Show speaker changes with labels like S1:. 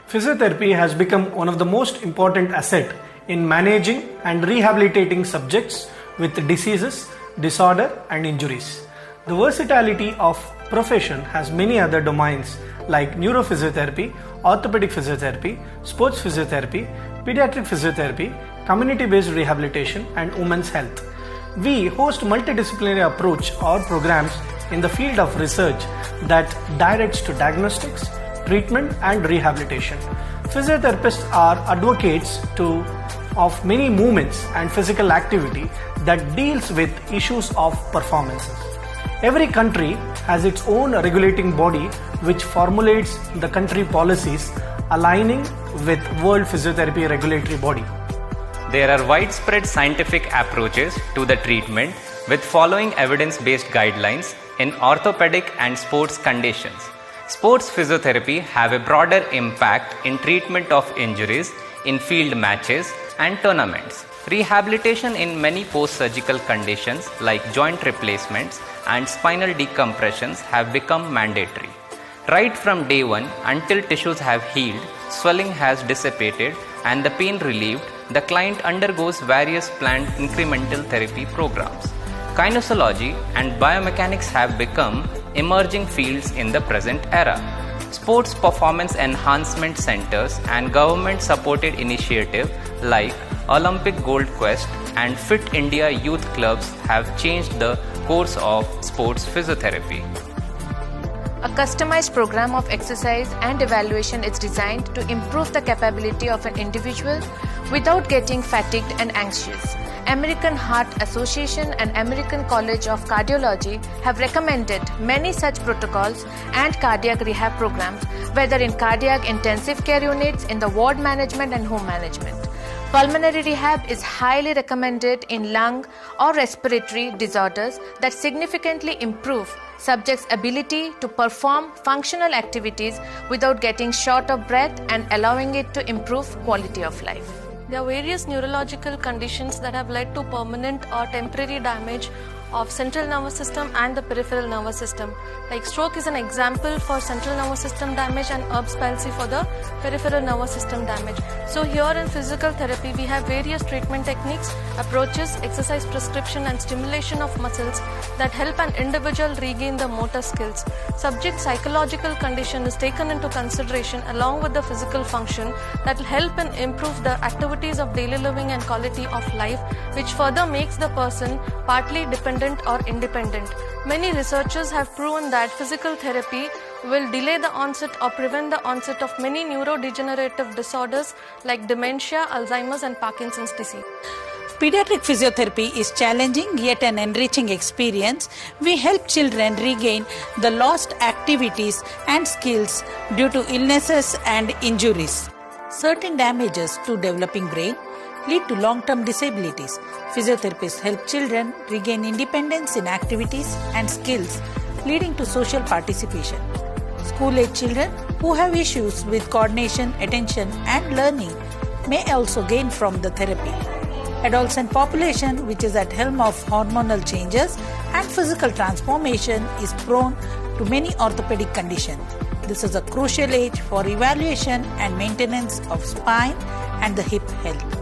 S1: Physiotherapy has become one of the most important assets in managing and rehabilitating subjects with diseases, disorder and injuries. The versatility of profession has many other domains like neurophysiotherapy, orthopedic physiotherapy, sports physiotherapy, pediatric physiotherapy, community-based rehabilitation and women's health. We host multidisciplinary approach or programs in the field of research that directs to diagnostics, treatment and rehabilitation. Physiotherapists are advocates of many movements and physical activity that deals with issues of performances. Every country has its own regulating body which formulates the country policies aligning with World Physiotherapy Regulatory Body.
S2: There are widespread scientific approaches to the treatment with following evidence-based guidelines in orthopedic and sports conditions. Sports physiotherapy have a broader impact in treatment of injuries in field matches and tournaments. Rehabilitation in many post-surgical conditions like joint replacements and spinal decompressions have become mandatory. Right from day one until tissues have healed, swelling has dissipated and the pain relieved, the client undergoes various planned incremental therapy programs. Kinesiology and biomechanics have become emerging fields in the present era. Sports performance enhancement centers and government-supported initiatives like Olympic Gold Quest and Fit India Youth Clubs have changed the course of sports physiotherapy.
S3: A customized program of exercise and evaluation is designed to improve the capability of an individual without getting fatigued and anxious. American Heart Association and American College of Cardiology have recommended many such protocols and cardiac rehab programs, whether in cardiac intensive care units, in the ward management and home management. Pulmonary rehab is highly recommended in lung or respiratory disorders that significantly improve subjects' ability to perform functional activities without getting short of breath and allowing it to improve quality of life.
S4: There are various neurological conditions that have led to permanent or temporary damage of central nervous system and the peripheral nervous system. Like stroke is an example for central nervous system damage and Erb's palsy for the peripheral nervous system damage. So here in physical therapy, we have various treatment techniques, approaches, exercise prescription and stimulation of muscles that help an individual regain the motor skills. Subject psychological condition is taken into consideration along with the physical function that will help and improve the activities of daily living and quality of life, which further makes the person partly dependent or independent. Many researchers have proven that physical therapy will delay the onset or prevent the onset of many neurodegenerative disorders like dementia, Alzheimer's and Parkinson's disease.
S5: Pediatric physiotherapy is challenging yet an enriching experience. We help children regain the lost activities and skills due to illnesses and injuries. Certain damages to developing brain lead to long-term disabilities. Physiotherapists help children regain independence in activities and skills, leading to social participation. School-age children who have issues with coordination, attention, and learning may also gain from the therapy. Adolescent population, which is at helm of hormonal changes and physical transformation, is prone to many orthopedic conditions. This is a crucial age for evaluation and maintenance of spine and the hip health.